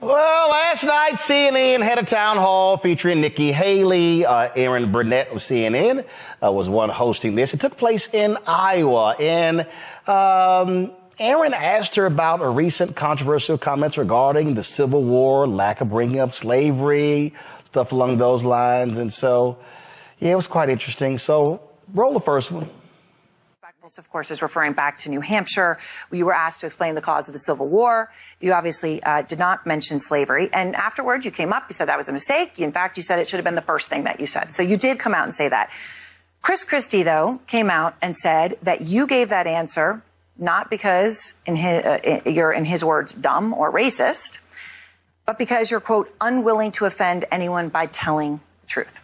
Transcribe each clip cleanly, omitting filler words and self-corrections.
Well, last night, CNN had a town hall featuring Nikki Haley. Aaron Burnett of CNN was one hosting this. It took place in Iowa. And Aaron asked her about a recent controversial comments regarding the Civil War, lack of bringing up slavery, stuff along those lines. And so, yeah, it was quite interesting. So roll the first one. Of course, is referring back to New Hampshire. You were asked to explain the cause of the Civil War. You obviously did not mention slavery. And afterwards, you came up, you said that was a mistake. In fact, you said it should have been the first thing that you said. So you did come out and say that. Chris Christie, though, came out and said that you gave that answer not because you're, in his words, dumb or racist, but because you're, quote, unwilling to offend anyone by telling the truth.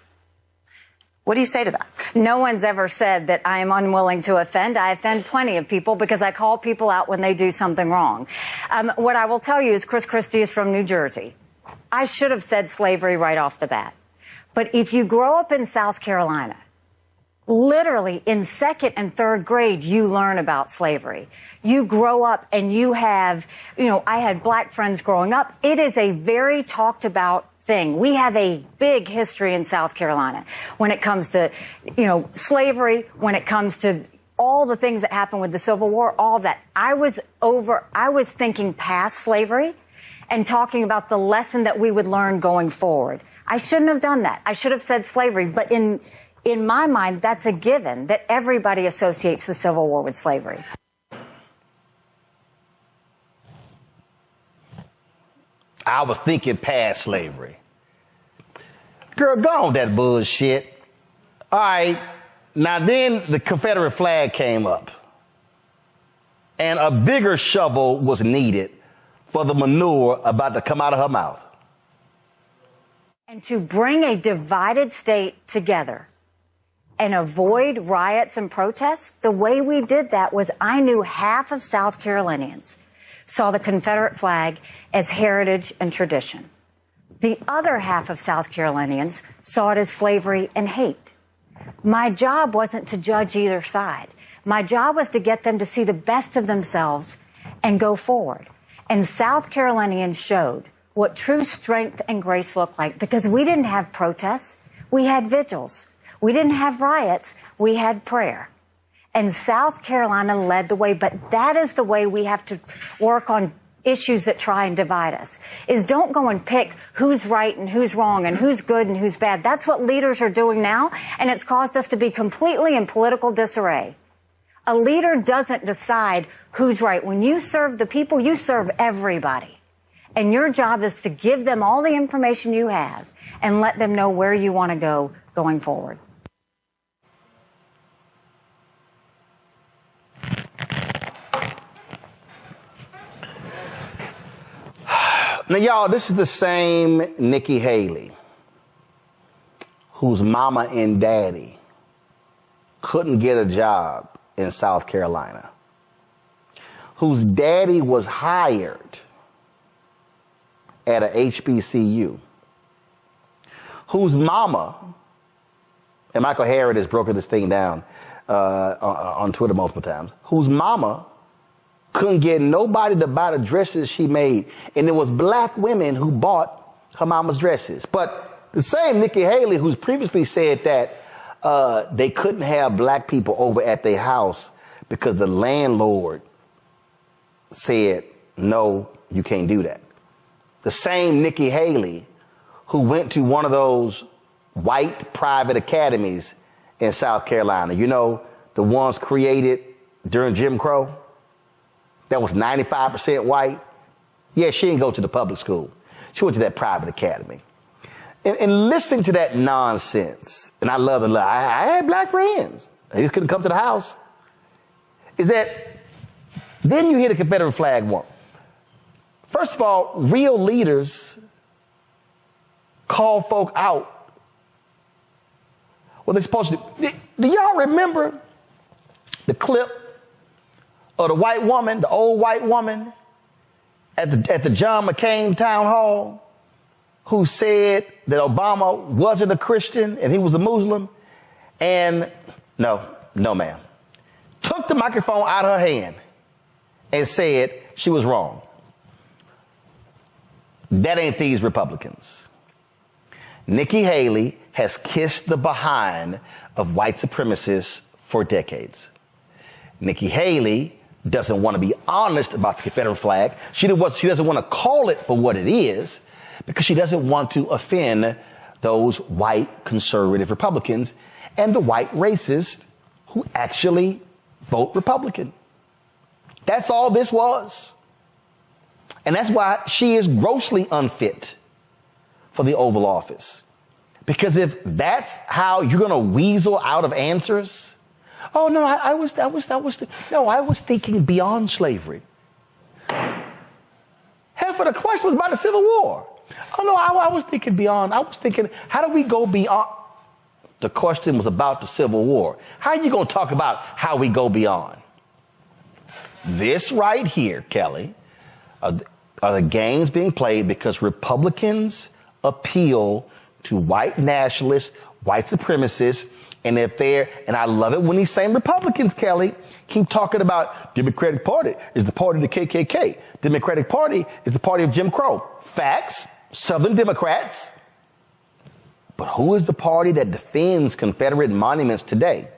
What do you say to that? No one's ever said that I am unwilling to offend. I offend plenty of people because I call people out when they do something wrong. What I will tell you is Chris Christie is from New Jersey. I should have said slavery right off the bat. But if you grow up in South Carolina, literally in second and third grade, you learn about slavery. You grow up and you have, I had black friends growing up. It is a very talked about thing. We have a big history in South Carolina when it comes to, slavery, when it comes to all the things that happened with the Civil War, all that. I was thinking past slavery and talking about the lesson that we would learn going forward. I shouldn't have done that. I should have said slavery, but in my mind, that's a given that everybody associates the Civil War with slavery. I was thinking past slavery. Girl, go on that bullshit. All right, now then the Confederate flag came up. And a bigger shovel was needed for the manure about to come out of her mouth. And to bring a divided state together and avoid riots and protests, the way we did that was I knew half of South Carolinians saw the Confederate flag as heritage and tradition. The other half of South Carolinians saw it as slavery and hate. My job wasn't to judge either side. My job was to get them to see the best of themselves and go forward. And South Carolinians showed what true strength and grace looked like because we didn't have protests. We had vigils. We didn't have riots. We had prayer. And South Carolina led the way, but that is the way we have to work on issues that try and divide us, is don't go and pick who's right and who's wrong and who's good and who's bad. That's what leaders are doing now, and it's caused us to be completely in political disarray. A leader doesn't decide who's right. When you serve the people, you serve everybody. And your job is to give them all the information you have and let them know where you want to go going forward. Now, y'all, this is the same Nikki Haley whose mama and daddy couldn't get a job in South Carolina, whose daddy was hired at a HBCU, whose mama, and Michael Harrod has broken this thing down on Twitter multiple times, whose mama couldn't get nobody to buy the dresses she made. And it was black women who bought her mama's dresses. But the same Nikki Haley, who's previously said that they couldn't have black people over at their house because the landlord said, no, you can't do that. The same Nikki Haley who went to one of those white private academies in South Carolina, the ones created during Jim Crow, that was 95% white. Yeah, she didn't go to the public school. She went to that private academy. And listening to that nonsense, and I love it. I had black friends. They just couldn't come to the house. Is that then you hear the Confederate flag one. First of all, real leaders call folk out. Well, they're supposed to. Do y'all remember the clip of the white woman, the old white woman at the John McCain town hall who said that Obama wasn't a Christian and he was a Muslim? And no, ma'am. Took the microphone out of her hand and said she was wrong. That ain't these Republicans. Nikki Haley has kissed the behind of white supremacists for decades. Nikki Haley doesn't want to be honest about the Confederate flag. She doesn't want to call it for what it is because she doesn't want to offend those white conservative Republicans and the white racists who actually vote Republican. That's all this was. And that's why she is grossly unfit for the Oval Office. Because if that's how you're going to weasel out of answers, oh no, I was thinking beyond slavery. Half of the question was about the Civil War. Oh no, I was thinking beyond. I was thinking, how do we go beyond? The question was about the Civil War. How are you going to talk about how we go beyond? This right here, Kelly, are the games being played because Republicans appeal to white nationalists, white supremacists, and and I love it when these same Republicans, Kelly, keep talking about Democratic Party is the party of the KKK. Democratic Party is the party of Jim Crow. Facts, Southern Democrats. But who is the party that defends Confederate monuments today?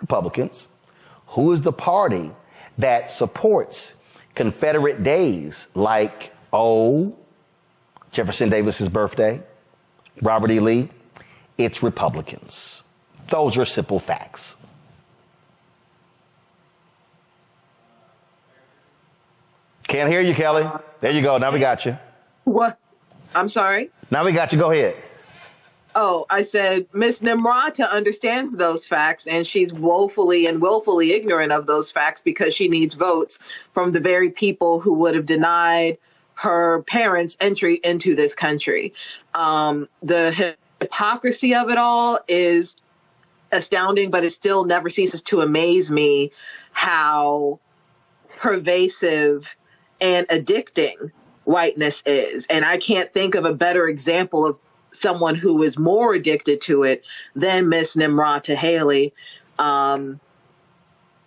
Republicans. Who is the party that supports Confederate days like, Jefferson Davis's birthday, Robert E. Lee? It's Republicans. Those are simple facts. Can't hear you, Kelly. There you go. Now we got you. What? I'm sorry? Now we got you. Go ahead. Oh, I said Miss Nimrata understands those facts, and she's woefully and willfully ignorant of those facts because she needs votes from the very people who would have denied her parents entry into this country. The hypocrisy of it all is astounding, but it still never ceases to amaze me how pervasive and addicting whiteness is. And I can't think of a better example of someone who is more addicted to it than Miss Nimrata Haley,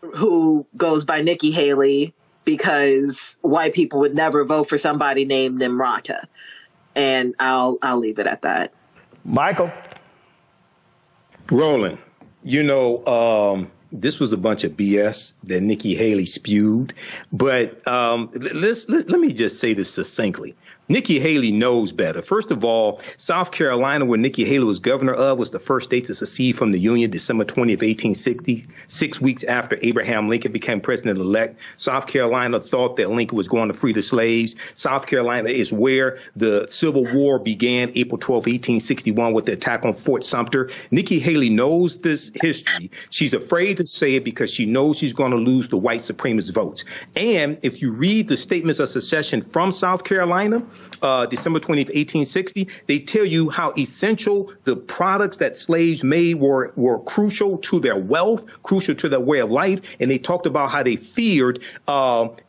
who goes by Nikki Haley, because white people would never vote for somebody named Nimrata. And I'll leave it at that. Michael. Roland, this was a bunch of BS that Nikki Haley spewed. But let me just say this succinctly. Nikki Haley knows better. First of all, South Carolina, where Nikki Haley was governor of, was the first state to secede from the Union December 20th, 1860, 6 weeks after Abraham Lincoln became president-elect. South Carolina thought that Lincoln was going to free the slaves. South Carolina is where the Civil War began, April 12, 1861, with the attack on Fort Sumter. Nikki Haley knows this history. She's afraid to say it because she knows she's going to lose the white supremacist votes. And if you read the statements of secession from South Carolina, December 20th, 1860, they tell you how essential the products that slaves made were crucial to their wealth, crucial to their way of life. And they talked about how they feared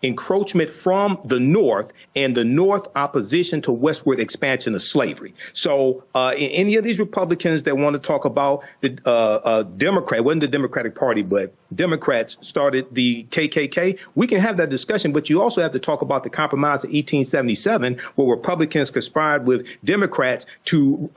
encroachment from the North and the North opposition to westward expansion of slavery. So any of these Republicans that want to talk about the Democrat, it wasn't the Democratic Party, but Democrats started the KKK, we can have that discussion. But you also have to talk about the Compromise of 1877, where Republicans conspired with Democrats to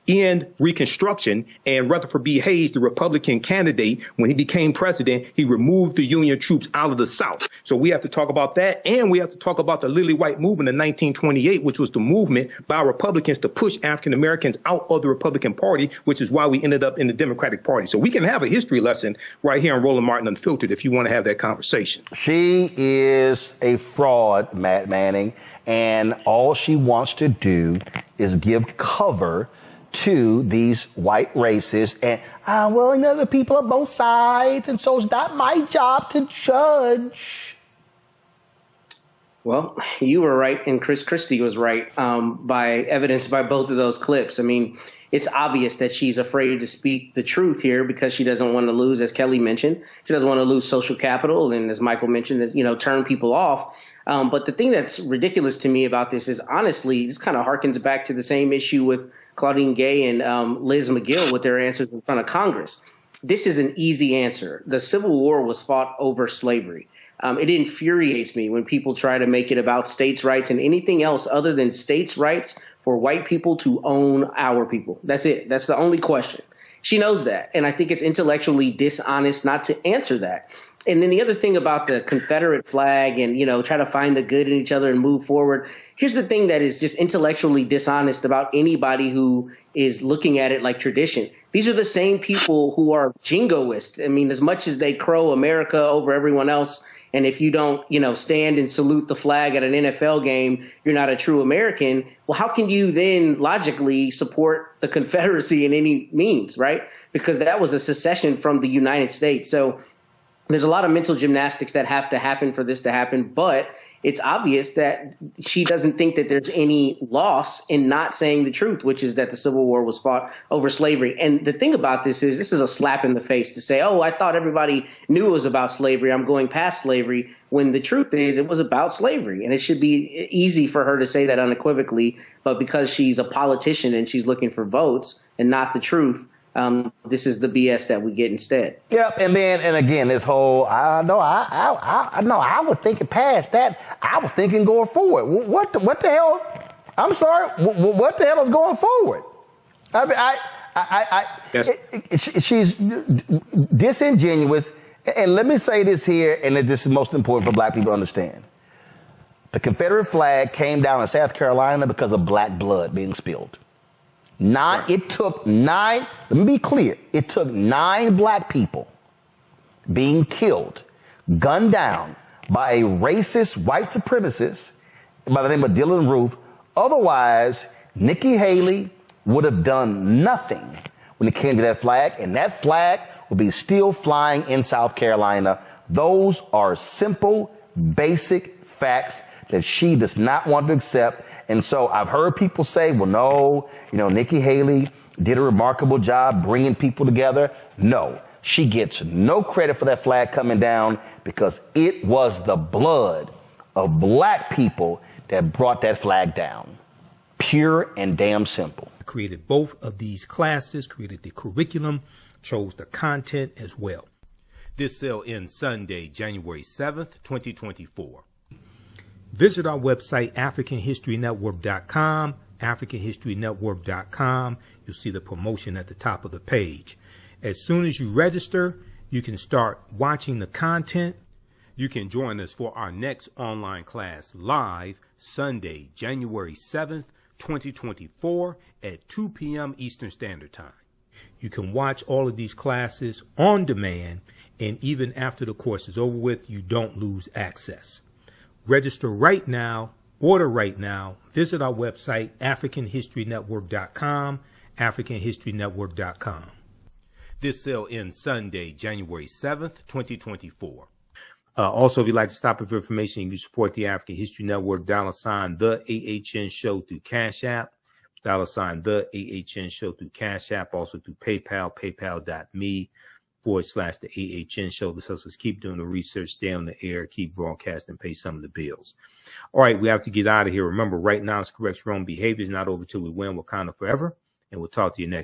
end Reconstruction. And Rutherford B. Hayes, the Republican candidate, when he became president, he removed the Union troops out of the South. So we have to talk about that. And we have to talk about the Lily White movement in 1928, which was the movement by Republicans to push African Americans out of the Republican Party, which is why we ended up in the Democratic Party. So we can have a history lesson right here on Roland Martin Unfiltered if you want to have that conversation. She is a fraud, Matt Manning, and all she wants to do is give cover to these white racists and, the people on both sides, and so it's not my job to judge. Well, you were right, and Chris Christie was right, by evidenced by both of those clips. I mean, it's obvious that she's afraid to speak the truth here because she doesn't want to lose, as Kelly mentioned, she doesn't want to lose social capital, and as Michael mentioned, turn people off. But the thing that's ridiculous to me about this is, honestly, this kind of harkens back to the same issue with Claudine Gay and Liz McGill with their answers in front of Congress. This is an easy answer. The Civil War was fought over slavery. It infuriates me when people try to make it about states' rights and anything else other than states' rights for white people to own our people. That's it. That's the only question. She knows that. And I think it's intellectually dishonest not to answer that. And then the other thing about the Confederate flag and, try to find the good in each other and move forward. Here's the thing that is just intellectually dishonest about anybody who is looking at it like tradition. These are the same people who are jingoists. I mean, as much as they crow America over everyone else, and if you don't, stand and salute the flag at an NFL game, you're not a true American. Well, how can you then logically support the Confederacy in any means, right? Because that was a secession from the United States. So there's a lot of mental gymnastics that have to happen for this to happen, but it's obvious that she doesn't think that there's any loss in not saying the truth, which is that the Civil War was fought over slavery. And the thing about this is a slap in the face to say, oh, I thought everybody knew it was about slavery. I'm going past slavery, when the truth is it was about slavery. And it should be easy for her to say that unequivocally. But because she's a politician and she's looking for votes and not the truth, this is the BS that we get instead. Yep, and again, this whole I was thinking past that. I was thinking going forward. What the hell? I'm sorry. What the hell is going forward? Yes. She's disingenuous. And let me say this here, and this is most important for black people to understand. The Confederate flag came down in South Carolina because of black blood being spilled. It took 9, let me be clear, it took 9 black people being killed, gunned down by a racist white supremacist by the name of Dylan Roof. Otherwise, Nikki Haley would have done nothing when it came to that flag, and that flag would be still flying in South Carolina. Those are simple, basic facts that she does not want to accept. And so I've heard people say, well, no, Nikki Haley did a remarkable job bringing people together. No, she gets no credit for that flag coming down because it was the blood of black people that brought that flag down. Pure and damn simple. Created both of these classes, created the curriculum, chose the content as well. This sale ends Sunday, January 7th, 2024. Visit our website, AfricanHistoryNetwork.com, AfricanHistoryNetwork.com. You'll see the promotion at the top of the page. As soon as you register, you can start watching the content. You can join us for our next online class live Sunday, January 7th, 2024 at 2 p.m. Eastern Standard Time. You can watch all of these classes on demand, and even after the course is over with, you don't lose access. Register right now, order right now, visit our website, AfricanHistoryNetwork.com, AfricanHistoryNetwork.com. This sale ends Sunday, January 7th, 2024. Also, if you'd like to stop for information, you can support the African History Network, $, the AHN Show through Cash App, $, the AHN Show through Cash App, also through PayPal, paypal.me/the AHN Show. This helps us keep doing the research, stay on the air, keep broadcasting, pay some of the bills. All right, we have to get out of here. Remember, right now, it's correct wrong behavior is not over till we win Wakanda forever, and we'll talk to you next.